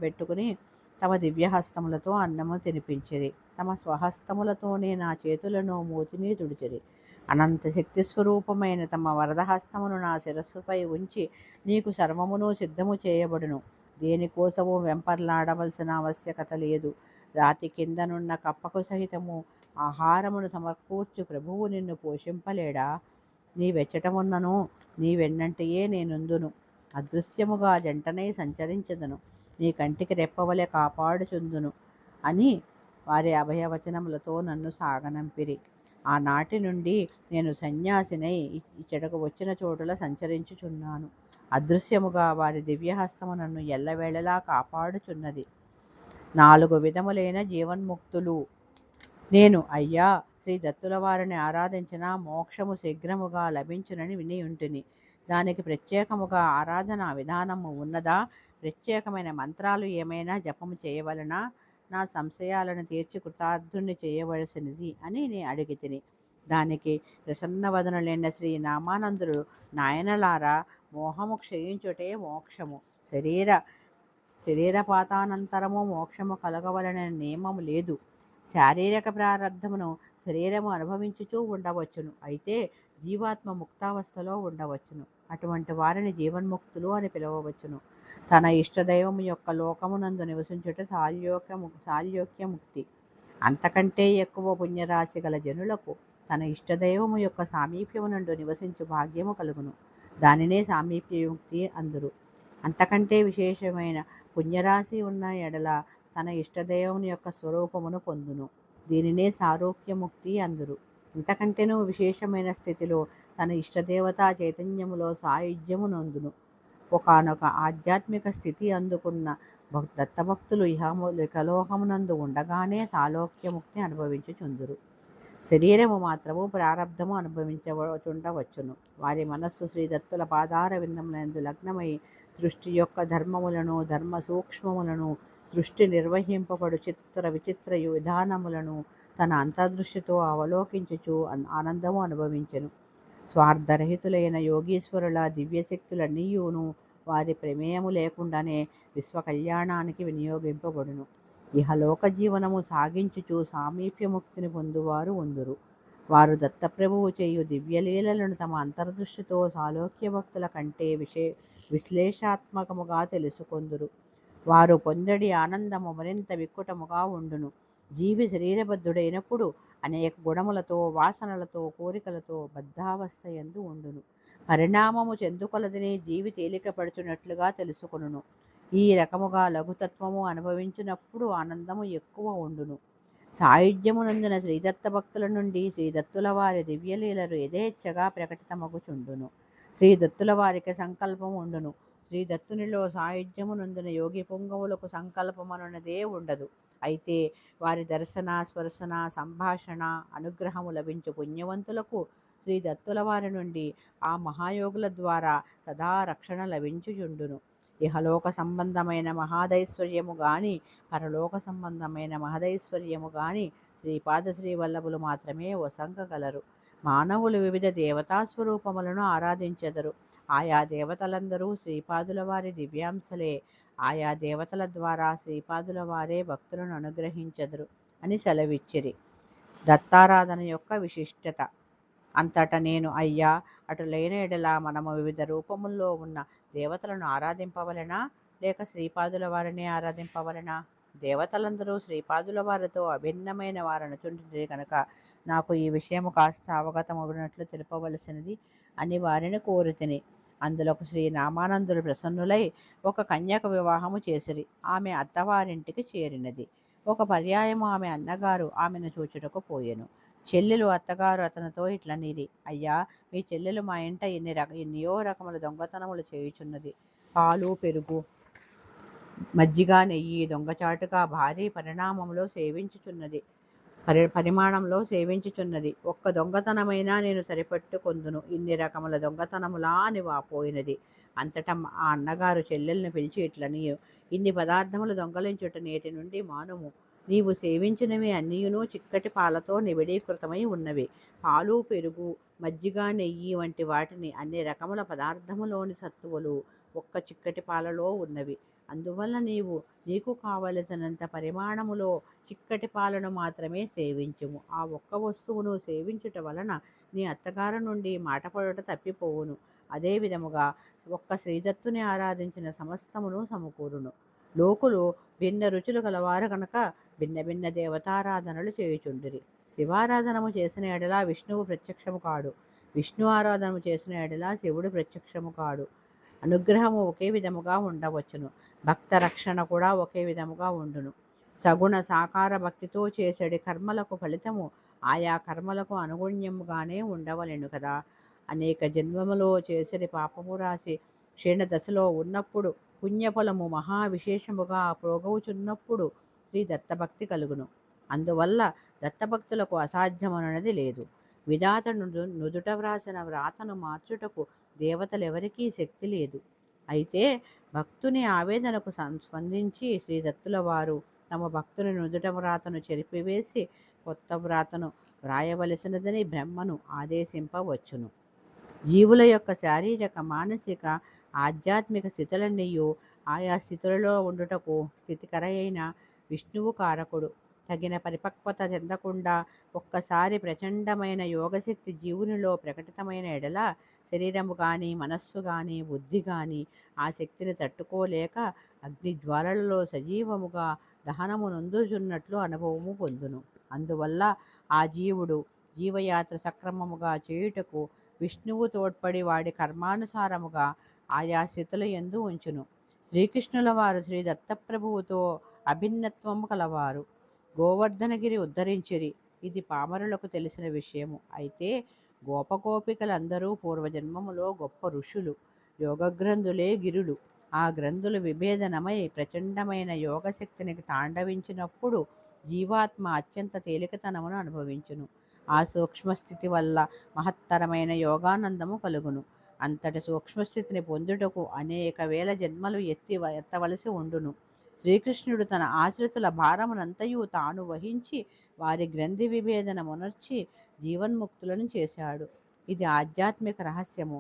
పెట్టుకుని తమ దివ్యహస్తములతో అన్నము తినిపించిరి. తమ స్వహస్తములతోనే నా చేతులను మూతిని తుడిచిరి. అనంత శక్తి స్వరూపమైన తమ వరదహస్తమును నా శిరస్సుపై ఉంచి, నీకు సర్వమును సిద్ధము చేయబడును. దేనికోసము వెంపర్లాడవలసిన ఆవశ్యకత లేదు. రాతి కిందనున్న కప్పకు సహితము ఆహారమును సమకూర్చు ప్రభువు నిన్ను పోషింపలేడా? నీ వెచ్చటమున్నను నీ వెన్నంటియే నేనుందును. అదృశ్యముగా జంటనై సంచరించదును. నీ కంటికి రెప్పవలె కాపాడుచుందును అని వారి అభయవచనములతో నన్ను సాగనంపిరి. ఆనాటి నుండి నేను సన్యాసినై ఇచ్చటకు వచ్చిన చోటుల సంచరించుచున్నాను. అదృశ్యముగా వారి దివ్యహస్తము నన్ను ఎల్లవేళలా కాపాడుచున్నది. 4 విధములైన జీవన్ముక్తులు. నేను అయ్యా శ్రీ దత్తుల వారిని ఆరాధించిన మోక్షము శీఘ్రముగా లభించునని వినియుంటిని. దానికి ప్రత్యేకముగా ఆరాధనా విధానము ఉన్నదా? ప్రత్యేకమైన మంత్రాలు ఏమైనా జపము చేయవలనా? నా సంశయాలను తీర్చి కృతార్థుణ్ణి చేయవలసినది అని నేను అడిగితిని. దానికి ప్రసన్నవదనులైన శ్రీ నామానందుడు, నాయనలారా, మోహము క్షయించుటే మోక్షము. శరీరపాతానంతరము మోక్షము కలగవలనని నియమము లేదు. శారీరక ప్రారంధమును శరీరము అనుభవించుచూ ఉండవచ్చును, అయితే జీవాత్మ ముక్తావస్థలో ఉండవచ్చును. అటువంటి వారిని జీవన్ముక్తులు అని పిలువవచ్చును. తన ఇష్టదైవము యొక్క లోకమునందు నివసించుట సాల్యోక్యముక్తి. అంతకంటే ఎక్కువ పుణ్యరాశి గల జనులకు తన ఇష్టదైవము యొక్క సామీప్యమునందు నివసించు భాగ్యము కలుగును. దానినే సామీప్యముక్తి అందురు. అంతకంటే విశేషమైన పుణ్యరాశి ఉన్న ఎడల తన ఇష్టదైవముని యొక్క స్వరూపమును పొందును. దీనినే సారూప్యముక్తి అందురు. ఇంతకంటేనూ విశేషమైన స్థితిలో తన ఇష్టదేవతా చైతన్యములో సాయుధ్యము నొందును. ఒకానొక ఆధ్యాత్మిక స్థితి అందుకున్న దత్తభక్తులు ఇహలోకమునందు ఉండగానే సాలోక్యముక్తి అనుభవించుచుందురు. శరీరము మాత్రము ప్రారబ్ధము అనుభవించచుండవచ్చును. వారి మనస్సు శ్రీదత్తుల పాదార విందములందు లగ్నమై సృష్టి యొక్క ధర్మములను, ధర్మ సూక్ష్మములను, సృష్టి నిర్వహింపబడు చిత్ర విచిత్ర విధానములను తన అంతర్దృష్టితో అవలోకించుచు ఆనందము అనుభవించెను. స్వార్థరహితులైన యోగీశ్వరుల దివ్యశక్తులన్నీయును వారి ప్రమేయము లేకుండానే విశ్వ కళ్యాణానికి వినియోగింపబడును. ఇహలోక జీవనము సాగించుచు సామీప్యముక్తిని పొందువారు ఉందురు. వారు దత్తప్రభువు చేయు దివ్యలీలలను తమ అంతర్దృష్టితో సాలోక్య భక్తుల కంటే విశ్లేషాత్మకముగా తెలుసుకొందురు. వారు పొందడి ఆనందము మరింత విక్కుటముగా ఉండును. జీవి శరీరబద్ధుడైనప్పుడు అనేక గుణములతో, వాసనలతో, కోరికలతో బద్ధావస్థ యందు ఉండును. పరిణామము చెందుకొలదిని జీవి తేలికపడుచున్నట్లుగా తెలుసుకొనును. ఈ రకముగా లఘుతత్వము అనుభవించినప్పుడు ఆనందము ఎక్కువ ఉండును. సాయుధ్యమునందున శ్రీదత్త భక్తుల నుండి శ్రీదత్తుల వారి దివ్యలీలలు యథేచ్ఛగా ప్రకటితమగుచుండును. శ్రీదత్తుల వారికి సంకల్పం ఉండును. శ్రీదత్తునిలో సాయుధ్యమునందున యోగి పుంగవులకు సంకల్పమనున్నదే ఉండదు. అయితే వారి దర్శన, స్పర్శన, సంభాషణ, అనుగ్రహము లభించు పుణ్యవంతులకు శ్రీదత్తుల వారి నుండి ఆ మహాయోగుల ద్వారా సదా రక్షణ లభించుచుండును. ఇహలోక సంబంధమైన మహాదైశ్వర్యము గాని, పరలోక సంబంధమైన మహదైశ్వర్యము గాని శ్రీపాద శ్రీవల్లభులు మాత్రమే వసంగగలరు. మానవులు వివిధ దేవతా స్వరూపములను ఆరాధించెదరు. ఆయా దేవతలందరూ శ్రీపాదుల వారి దివ్యాంశలే. ఆయా దేవతల ద్వారా శ్రీపాదుల వారే భక్తులను అనుగ్రహించెదరు అని సెలవిచ్చిరి. దత్తారాధన యొక్క విశిష్టత. అంతటా నేను అయ్యా, అటులైన ఎడల మనము వివిధ రూపముల్లో ఉన్న దేవతలను ఆరాధింపవలెనా, లేక శ్రీపాదుల వారిని ఆరాధింపవలెనా? దేవతలందరూ శ్రీపాదుల వారితో అభిన్నమైన వారనుచుండిరి కనుక నాకు ఈ విషయము కాస్త అవగతమగునట్లు తెలుపవలసినది అని వారిని కోరితిని. అందులకు శ్రీ నామానందులు ప్రసన్నులై ఒక కన్యక వివాహము చేసిరి. ఆమె అత్తవారింటికి చేరినది. ఒక పర్యాయము ఆమె అన్నగారు ఆమెను చూచుటకు పోయెను. చెల్లెలు అత్తగారు అతనితో ఇట్లనిరి, అయ్యా, మీ చెల్లెలు మా ఇంట ఎన్నో రకముల దొంగతనములు చేయుచున్నది. పాలు, పెరుగు, మజ్జిగ, నెయ్యి దొంగచాటుగా భారీ పరిమాణంలో సేవించుచున్నది. ఒక్క దొంగతనమైనా నేను సరిపెట్టుకొందును, ఇన్ని రకముల దొంగతనములా అని వాపోయినది. అంతటా ఆ అన్నగారు చెల్లెల్ని పిలిచి ఇట్లని, ఇన్ని పదార్థములు దొంగలించుట నేటి నుండి మానుము. నీవు సేవించినవి అన్నీయును చిక్కటి పాలతో నిబిడీకృతమై ఉన్నవి. పాలు, పెరుగు, మజ్జిగ, నెయ్యి వంటి వాటిని అన్ని రకముల పదార్థములోని సత్తువలు ఒక్క చిక్కటి పాలలో ఉన్నవి. అందువల్ల నీకు కావలసినంత పరిమాణములో చిక్కటి పాలను మాత్రమే సేవించుము. ఆ ఒక్క వస్తువును సేవించుట వలన నీ అత్తగారు నుండి మాటపడుట తప్పిపోవును. అదే విధముగా ఒక్క శ్రీదత్తుని ఆరాధించిన సమస్తమును సమకూరును. లోకులు భిన్న రుచులు గలవారు కనుక భిన్న భిన్న దేవతారాధనలు చేయుచుండిరి. శివారాధనము చేసిన ఎడల విష్ణువు ప్రత్యక్షము కాడు. విష్ణు ఆరాధనము చేసిన ఎడల శివుడు ప్రత్యక్షము కాడు. అనుగ్రహము ఒకే విధముగా ఉండవచ్చును. భక్త రక్షణ కూడా ఒకే విధముగా ఉండును. సగుణ సాకార భక్తితో చేసేడి కర్మలకు ఫలితము ఆయా కర్మలకు అనుగుణ్యముగానే ఉండవలెను కదా. అనేక జన్మములో చేసేడి పాపము రాసి క్షీణ దశలో ఉన్నప్పుడు పుణ్యఫలము మహా విశేషముగా ప్రోగవుచున్నప్పుడు శ్రీ దత్తభక్తి కలుగును. అందువల్ల దత్తభక్తులకు అసాధ్యమన్నది లేదు. విధాత నుదుట వ్రాసిన వ్రాతను మార్చుటకు దేవతలెవరికీ శక్తి లేదు. అయితే భక్తుని ఆవేదనకు స్పందించి శ్రీదత్తుల వారు తమ భక్తుని నుదుట వ్రాతను చెరిపివేసి కొత్త వ్రాతను వ్రాయవలసినదని బ్రహ్మను ఆదేశింపవచ్చును. జీవుల యొక్క శారీరక, మానసిక, ఆధ్యాత్మిక స్థితులన్నీయు ఆయా స్థితులలో ఉండుటకు స్థితికరైన విష్ణువు కారకుడు. తగిన పరిపక్వత చెందకుండా ఒక్కసారి ప్రచండమైన యోగశక్తి జీవునిలో ప్రకటితమైన ఎడల శరీరము కానీ మనస్సు కానీ బుద్ధి కానీ ఆ శక్తిని తట్టుకోలేక అగ్నిజ్వాలలలో సజీవముగా దహనము నొందుచున్నట్లు అనుభవము పొందును. అందువల్ల ఆ జీవుడు జీవయాత్ర సక్రమముగా చేయుటకు విష్ణువు తోడ్పడి వాడి కర్మానుసారముగా ఆయా స్థితుల యందు ఉంచును. శ్రీకృష్ణుల వారు శ్రీ దత్తప్రభువుతో అభిన్నత్వము కలవారు. గోవర్ధనగిరి ఉద్ధరించిరి. ఇది పామరులకు తెలిసిన విషయము. అయితే గోపగోపికలందరూ పూర్వజన్మములో గొప్ప ఋషులు, యోగగ్రంథులే గిరులు. ఆ గ్రంథులు విభేదనమై ప్రచండమైన యోగశక్తిని తాండవించినప్పుడు జీవాత్మ అత్యంత తేలికతనమును అనుభవించును. ఆ సూక్ష్మస్థితి వల్ల మహత్తరమైన యోగానందము కలుగును. అంతటి సూక్ష్మస్థితిని పొందుటకు అనేక వేల జన్మలు ఎత్తవలసి ఉండును. శ్రీకృష్ణుడు తన ఆశ్రితుల భారమునంతయు తాను వహించి వారి గ్రంథి విభేదనమునర్చి జీవన్ముక్తులను చేశాడు. ఇది ఆధ్యాత్మిక రహస్యము.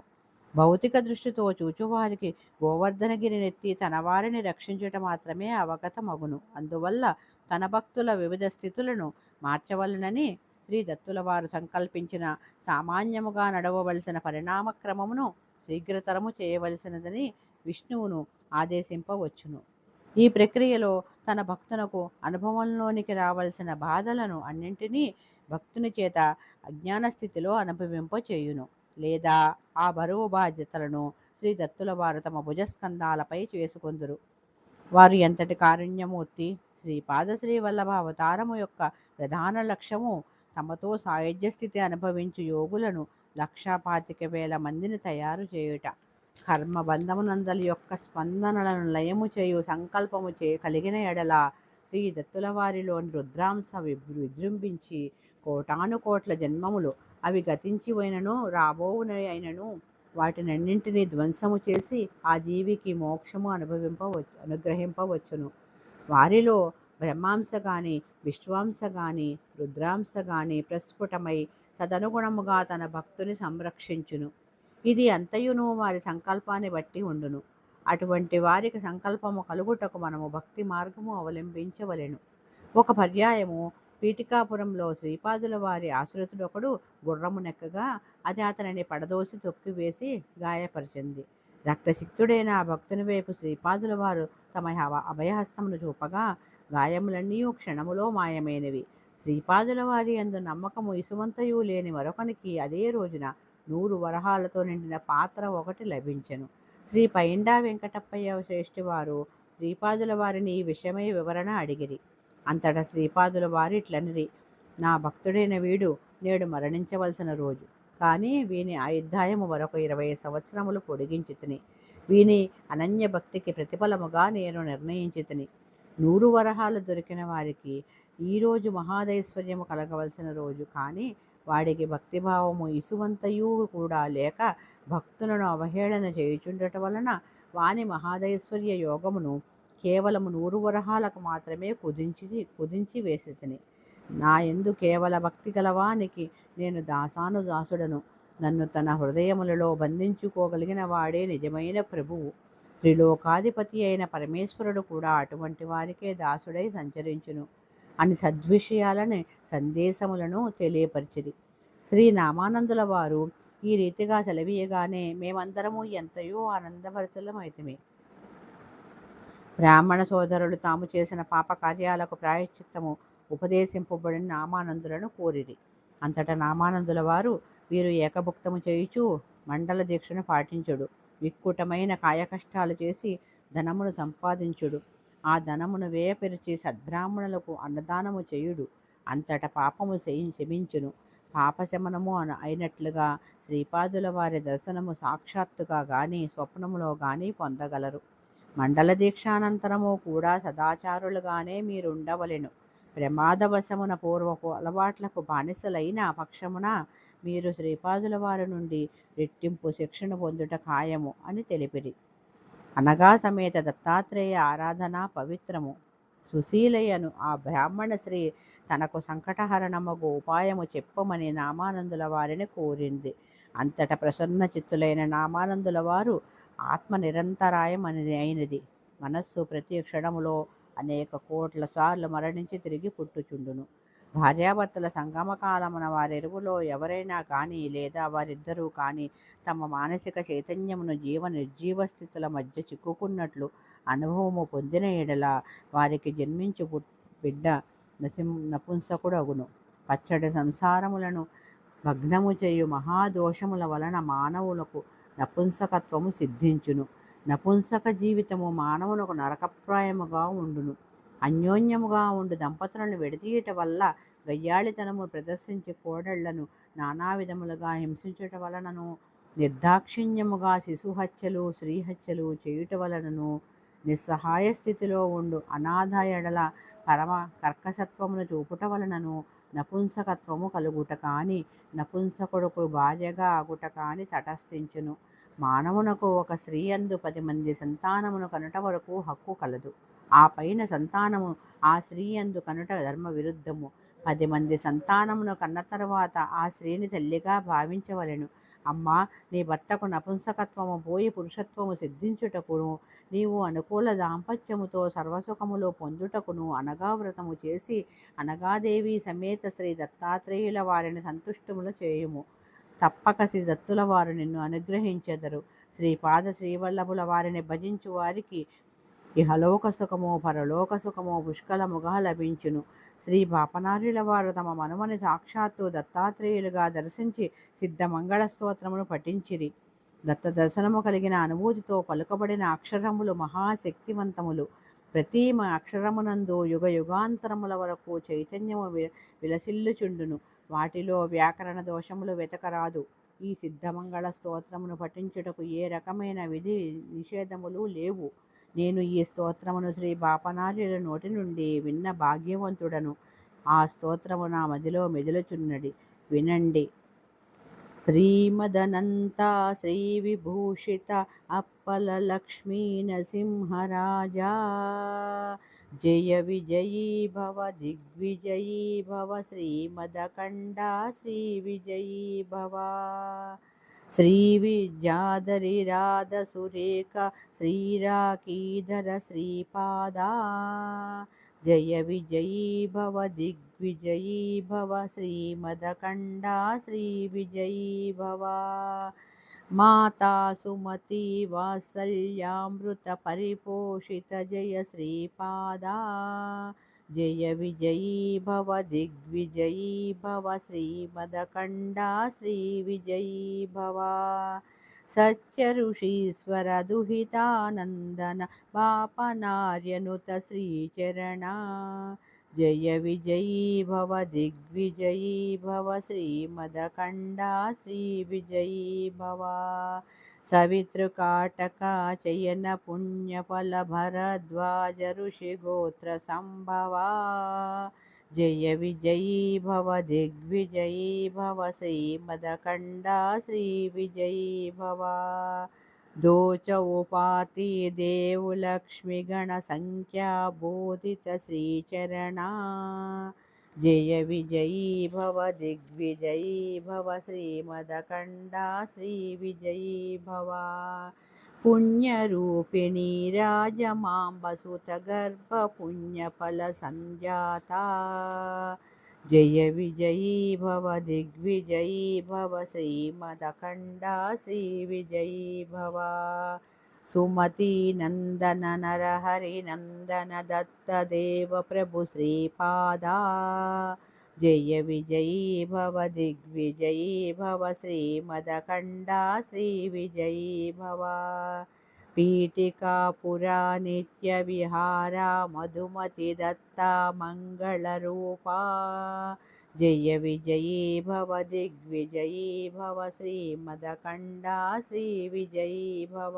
భౌతిక దృష్టితో చూచువారికి గోవర్ధనగిరినెత్తి తన వారిని రక్షించుట మాత్రమే అవగతమగును. అందువల్ల తన భక్తుల వివిధ స్థితులను మార్చవలనని శ్రీ దత్తుల వారు సంకల్పించిన సామాన్యముగా నడవవలసిన పరిణామక్రమమును శీఘ్రతరము చేయవలసినదని విష్ణువును ఆదేశింపవచ్చును. ఈ ప్రక్రియలో తన భక్తునకు అనుభవంలోనికి రావలసిన బాధలను అన్నింటినీ భక్తుని చేత అజ్ఞాన స్థితిలో అనుభవింపచేయును. లేదా ఆ బరువు బాధ్యతలను శ్రీ దత్తుల వారు తమ భుజస్కంధాలపై చేసుకొందురు. వారు ఎంతటి కారుణ్యమూర్తి! శ్రీపాదశ్రీ వల్లభ అవతారము యొక్క ప్రధాన లక్ష్యము తమతో సాయుధ్య స్థితి అనుభవించు యోగులను 1,25,000 మందిని తయారు చేయుట. కర్మబంధమునందలి యొక్క స్పందనలను లయము చేయు సంకల్పము కలిగిన ఎడల శ్రీ దత్తుల వారిలోని రుద్రాంశ విజృంభించి కోటానుకోట్ల జన్మములు అవి గతించి అయినను రాబోవునైనను వాటినన్నింటినీ ధ్వంసము చేసి ఆ జీవికి మోక్షము అనుగ్రహింపవచ్చును. వారిలో బ్రహ్మాంశ గాని విశ్వాంశ గాని రుద్రాంశ గాని ప్రస్ఫుటమై తదనుగుణముగా తన భక్తుని సంరక్షించును. ఇది అంతయును వారి సంకల్పాన్ని బట్టి ఉండును. అటువంటి వారికి సంకల్పము కలుగుటకు మనము భక్తి మార్గము అవలంబించవలెను. ఒక పర్యాయము పీఠికాపురంలో శ్రీపాదుల వారి ఆశ్రితుడొకడు గుర్రము నెక్కగా అది అతనిని పడదోసి తొక్కివేసి గాయపరిచింది. రక్తసిక్తుడైన ఆ భక్తుని వైపు శ్రీపాదుల వారు తమ అభయహస్తమును చూపగా గాయములన్నీ క్షణములో మాయమైనవి. శ్రీపాదుల వారి యందు నమ్మకము ఇసువంతయు లేని మరొకనికి అదే రోజున 100 వరహాలతో నిండిన పాత్ర ఒకటి లభించెను. శ్రీ పైండా వెంకటప్పయ్య శ్రేష్ఠి వారు శ్రీపాదుల వారిని ఈ విషయమై వివరణ అడిగిరి. అంతటా శ్రీపాదుల వారు ఇట్లనిరి: నా భక్తుడైన వీడు నేడు మరణించవలసిన రోజు, కానీ వీని ఆయుద్ధాయము మరొక 20 సంవత్సరములు పొడిగించితిని. వీని అనన్య భక్తికి ప్రతిఫలముగా నేను నిర్ణయించితిని. 100 వరహాలు దొరికిన వారికి ఈరోజు మహాదైశ్వర్యము కలగవలసిన రోజు, కానీ వాడికి భక్తిభావము ఇసువంతయు కూడా లేక భక్తులను అవహేళన చేయుచుండట వలన వాని మహాదైశ్వర్య యోగమును కేవలము 100 వరహాలకు మాత్రమే కుదించి వేసితిని. నా యందు కేవల భక్తి గలవానికి నేను దాసుడను. నన్ను తన హృదయములలో బంధించుకోగలిగిన వాడే నిజమైన ప్రభువు. త్రిలోకాధిపతి అయిన పరమేశ్వరుడు కూడా అటువంటి వారికే దాసుడై సంచరించును అని సద్విషయాలని సందేశములను తెలియపరిచిరి. శ్రీ నామానందుల వారు ఈ రీతిగా సెలవీయగానే మేమందరము ఎంతయో ఆనందభరితులమైతిమి. బ్రాహ్మణ సోదరులు తాము చేసిన పాపకార్యాలకు ప్రాయశ్చిత్తము ఉపదేశింపబడిన నామానందులను కోరిరి. అంతటా నామానందుల వారు, వీరు ఏకభుక్తము చేయుచు మండల దీక్షను పాటించుడు, విక్కుటమైన కాయకష్టాలు చేసి ధనమును సంపాదించుడు, ఆ ధనమును వ్యయపరిచి సద్బ్రాహ్మణులకు అన్నదానము చేయుడు అంతట పాపము శమించును. పాపశమనము అయినట్లుగా శ్రీపాదుల వారి దర్శనము సాక్షాత్తుగా గాని స్వప్నములో గాని పొందగలరు. మండల దీక్షానంతరము కూడా సదాచారులుగానే మీరుండవలెను. ప్రమాదవశమున పూర్వపు అలవాట్లకు బానిసలైన పక్షమున మీరు శ్రీపాదుల వారి నుండి రెట్టింపు శిక్షణ పొందుట ఖాయము అని తెలిపిరి. అనగా సమేత దత్తాత్రేయ ఆరాధన పవిత్రము. సుశీలయ్యను ఆ బ్రాహ్మణ శ్రీ తనకు సంకటహరణమగు ఉపాయము చెప్పమని నామానందుల వారిని కోరింది. అంతట ప్రసన్న చిత్తులైన నామానందుల వారు ఆత్మ నిరంతరాయం అయినది, మనస్సు ప్రతి క్షణములో అనేక కోట్ల సార్లు మరణించి తిరిగి పుట్టుచుండును. భార్యాభర్తల సంగమ కాలమున వారిరువులో ఎవరైనా కానీ లేదా వారిద్దరూ కానీ తమ మానసిక చైతన్యమును నిర్జీవ స్థితుల మధ్య చిక్కుకున్నట్లు అనుభవము పొందిన ఎడల వారికి జన్మించు బిడ్డ నపుంసకుడు అగును. పచ్చడి సంసారములను భగ్నము చేయు మహాదోషముల వలన మానవులకు నపుంసకత్వము సిద్ధించును. నపుంసక జీవితము మానవునకు నరకప్రాయముగా ఉండును. అన్యోన్యముగా ఉండు దంపతులను విడదీయట వల్ల గయ్యాళితనము ప్రదర్శించి కోడళ్లను నానా విధములుగా హింసించుట వలనను, నిర్దాక్షిణ్యముగా శిశుహత్యలు స్త్రీహత్యలు చేయుట వలనను, నిస్సహాయ స్థితిలో ఉండు అనాథ ఎడల పరమ కర్కశత్వమును చూపుట వలనను నపుంసకత్వము కలుగుట కానీ నపుంసకుడుకు భార్యగా ఆగుట కానీ తటస్థించును. మానవునకు ఒక స్త్రీ యందు 10 మంది సంతానమును కనుట వరకు హక్కు కలదు. ఆ పైన సంతానము ఆ స్త్రీ యందు కనుట ధర్మ విరుద్ధము. 10 మంది సంతానమును కన్న తరువాత ఆ స్త్రీని తల్లిగా భావించవలెను. అమ్మా, నీ భర్తకు నపుంసకత్వము పోయి పురుషత్వము సిద్ధించుటకును, నీవు అనుకూల దాంపత్యముతో సర్వసుఖములు పొందుటకును అనగా వ్రతము చేసి అనగాదేవి సమేత శ్రీ దత్తాత్రేయుల వారిని సంతుష్టములు చేయుము. తప్పక శ్రీ దత్తుల వారు నిన్ను అనుగ్రహించెదరు. శ్రీపాద శ్రీవల్లభుల వారిని భజించు వారికి ఇహలోక సుఖము పరలోక సుఖము పుష్కలముగా లభించును. శ్రీ బాపనార్యుల వారు తమ మనుమని సాక్షాత్తు దత్తాత్రేయులుగా దర్శించి సిద్ధమంగళ స్తోత్రమును పఠించిరి. దత్త దర్శనము కలిగిన అనుభూతితో పలుకబడిన అక్షరములు మహాశక్తివంతములు. ప్రతి అక్షరమునందు యుగ యుగాంతరముల వరకు చైతన్యము విలసిల్లుచుండును. వాటిలో వ్యాకరణ దోషములు వెతకరాదు. ఈ సిద్ధమంగళ స్తోత్రమును పఠించుటకు ఏ రకమైన విధి నిషేధములు లేవు. నేను ఈ స్తోత్రమును శ్రీ బాపనార్యుల నోటి నుండి విన్న భాగ్యవంతుడను. ఆ స్తోత్రము నా మదిలో మెదులుచున్నది, వినండి. శ్రీమదనంత శ్రీ విభూషిత అప్పల లక్ష్మీ నరసింహరాజా, జయ విజయీ భవ దిగ్విజయీ భవ, శ్రీమదకండ శ్రీ విజయీ భవ. శ్రీ విద్యాధరి రాధ సురేఖ శ్రీరాకీధర శ్రీపాదా, జయ విజయీ భవ దిగ్విజయీ భవ, శ్రీమదకండ శ్రీ విజయీ భవ. మాతా సుమతి వాత్సల్యామృత పరిపోషిత జయ శ్రీపాదా, జయ విజయీ భవ దిగ్విజయీ భవ, శ్రీమదకండ శ్రీ విజయీ భవ. సత్య ఋషీశ్వర దుహితానందన బాపనార్యనుత శ్రీచరణ, జయ విజయీ భవ దిగ్విజయీ భవ, శ్రీమదకండ శ్రీ విజయీ భవ. సవితృకాటక చయన పుణ్యఫల భరద్వాజ ఋషి గోత్ర సంభవా, జయ విజయీ భవ దిగ్విజయీ భవ, శ్రీమదకండ శ్రీ విజయీ భవ. దోచ ఉపాతి దేవు లక్ష్మి గణ సంఖ్యా బోధిత శ్రీచరణ, జయ విజయీ భవ దిగ్విజయీ భవ, శ్రీమదకండ శ్రీ విజయీ భవ. పుణ్యరూపిణీ రాజమాంబసుత గర్భ పుణ్యఫల సంజాత, జయ విజయీ భవ దిగ్విజయీ భవ, శ్రీమదకండ శ్రీ విజయీ భవ. సుమతి నందన నరహరి నందన దత్త దేవ ప్రభు శ్రీపాదా, జయ విజయీ భవ దిగ్విజయీ భవ, శ్రీమదకండ శ్రీ విజయీ భవ. పీఠికా పురా నిత్య విహార మధుమతి దత్త మంగళ రూపా, జయ విజయీ భవ దిగ్విజయీ భవ, శ్రీమదకండ శ్రీ విజయీ భవ.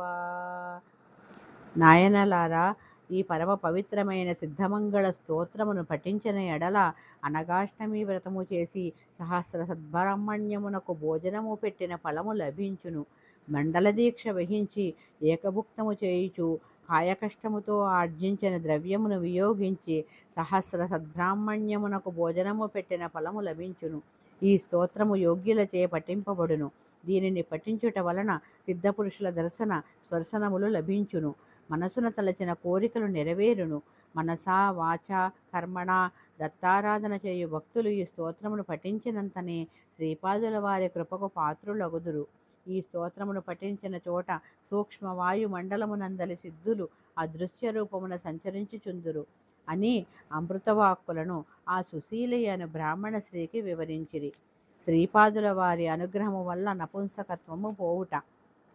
నాయనలారా, ఈ పరమ పవిత్రమైన సిద్ధమంగళ స్తోత్రమును పఠించిన ఎడల అనగాష్టమి వ్రతము చేసి సహస్ర సద్బ్రాహ్మణ్యమునకు భోజనము పెట్టిన ఫలము లభించును. మండల దీక్ష వహించి ఏకభుక్తము చేయుచు కాయకష్టముతో ఆర్జించిన ద్రవ్యమును వియోగించి సహస్ర సద్బ్రాహ్మణ్యమునకు భోజనము పెట్టిన ఫలము లభించును. ఈ స్తోత్రము యోగ్యులచే పఠింపబడును. దీనిని పఠించుట వలన సిద్ధపురుషుల దర్శన స్పర్శనములు లభించును. మనసున తలచిన కోరికలు నెరవేరును. మనసా వాచ కర్మణ దత్తారాధన చేయు భక్తులు ఈ స్తోత్రమును పఠించినంతనే శ్రీపాదుల వారి కృపకు పాత్రులగుదురు. ఈ స్తోత్రమును పఠించిన చోట సూక్ష్మ వాయు మండలమునందలి సిద్ధులు అదృశ్య రూపమున సంచరించుచుందురు అని అమృతవాక్కులను ఆ సుశీలయ్యను బ్రాహ్మణ స్త్రీకి వివరించిరి. శ్రీపాదుల వారి అనుగ్రహము వల్ల నపుంసకత్వము పోవుట.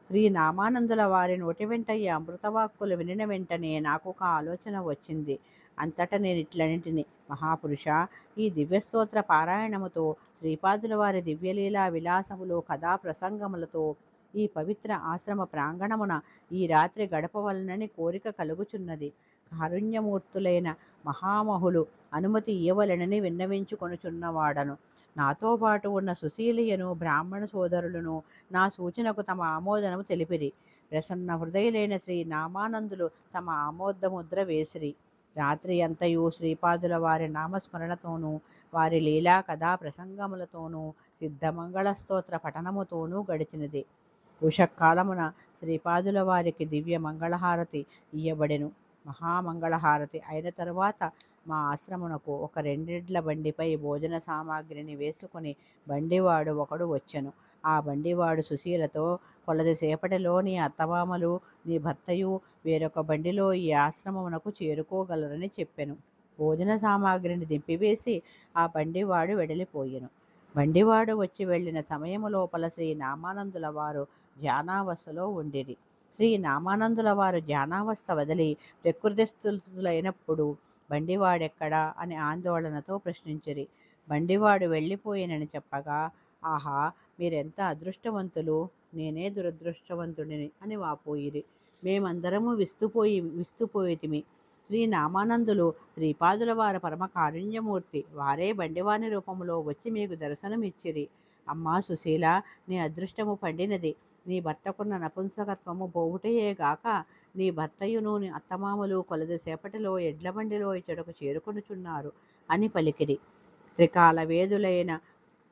శ్రీ నామానందుల వారి నోటి వెంట ఈ అమృతవాక్కులు వినిన వెంటనే నాకు ఒక ఆలోచన వచ్చింది. అంతటా నేను ఇట్లన్నింటిని, మహాపురుష, ఈ దివ్యస్తోత్ర పారాయణముతో శ్రీపాదుల వారి దివ్యలీలా విలాసములు కథా ప్రసంగములతో ఈ పవిత్ర ఆశ్రమ ప్రాంగణమున ఈ రాత్రి గడపవలనని కోరిక కలుగుచున్నది. కారుణ్యమూర్తులైన మహామహులు అనుమతి ఇవ్వవలెనని విన్నవించుకొనుచున్నవాడను. నాతో పాటు ఉన్న సుశీలియను బ్రాహ్మణ సోదరులను నా సూచనకు తమ ఆమోదనము తెలిపిరి. ప్రసన్న హృదయులైన శ్రీ నామానందులు తమ ఆమోదముద్ర వేసిరి. రాత్రి అంతయు శ్రీపాదుల వారి నామస్మరణతోనూ వారి లీలా కథా ప్రసంగములతోనూ సిద్ధమంగళ స్తోత్ర పఠనముతోనూ గడిచినది. ఉషకాలమున శ్రీపాదుల వారికి దివ్య మంగళహారతి ఇయ్యబడెను. మహామంగళహారతి అయిన తరువాత మా ఆశ్రమునకు ఒక రెండెడ్ల బండిపై భోజన సామాగ్రిని వేసుకుని బండివాడు ఒకడు వచ్చెను. ఆ బండివాడు సుశీలతో, కొలదిసేపటిలో నీ అత్తమామలు నీ భర్తయు వేరొక బండిలో ఈ ఆశ్రమమునకు చేరుకోగలరని చెప్పెను. భోజన సామాగ్రిని దింపివేసి ఆ బండివాడు వెడలిపోయెను. బండివాడు వచ్చి వెళ్ళిన సమయము లోపల శ్రీ నామానందుల వారు ధ్యానావస్థలో ఉండిరి. శ్రీ నామానందుల వారు ధ్యానావస్థ వదిలి ప్రకృతిస్థులైనప్పుడు బండివాడెక్కడా అని ఆందోళనతో ప్రశ్నించిరి. బండివాడు వెళ్ళిపోయినని చెప్పగా, ఆహా, మీరెంత అదృష్టవంతులు, నేనే దురదృష్టవంతుడిని అని వాపోయిరి. మేమందరము విస్తుపోయితిమి. శ్రీ నామానందులు శ్రీపాదుల వారి పరమ కారుణ్యమూర్తి. వారే బండివాని రూపంలో వచ్చి మీకు దర్శనమిచ్చిరి. అమ్మా సుశీల, నీ అదృష్టము పండినది. నీ భర్తకున్న నపుంసకత్వము పోవుటయేగాక నీ భర్తయును నీ అత్తమామలు కొలదిసేపటిలో ఎడ్లబండిలో ఇచ్చటకు చేరుకొనుచున్నారు అని పలికిరి. త్రికాల వేదులైన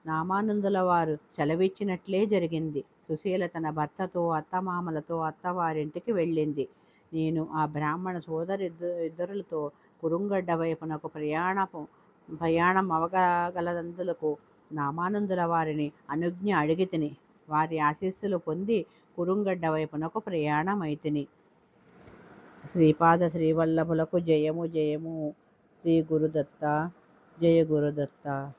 నామానందుల వారు సెలవిచ్చినట్లే జరిగింది. సుశీల తన భర్తతో అత్తమామలతో అత్తవారింటికి వెళ్ళింది. నేను ఆ బ్రాహ్మణ ఇద్దరులతో కురుంగడ్డ వైపునకు ప్రయాణం అవగలదందులకు నామానందుల వారిని అనుజ్ఞ అడిగితిని. వారి ఆశీస్సులు పొంది కురుంగడ్డ వైపునకు ప్రయాణమైతిని. శ్రీపాద శ్రీవల్లభులకు జయము జయము. శ్రీ గురుదత్త. జయ గురుదత్త.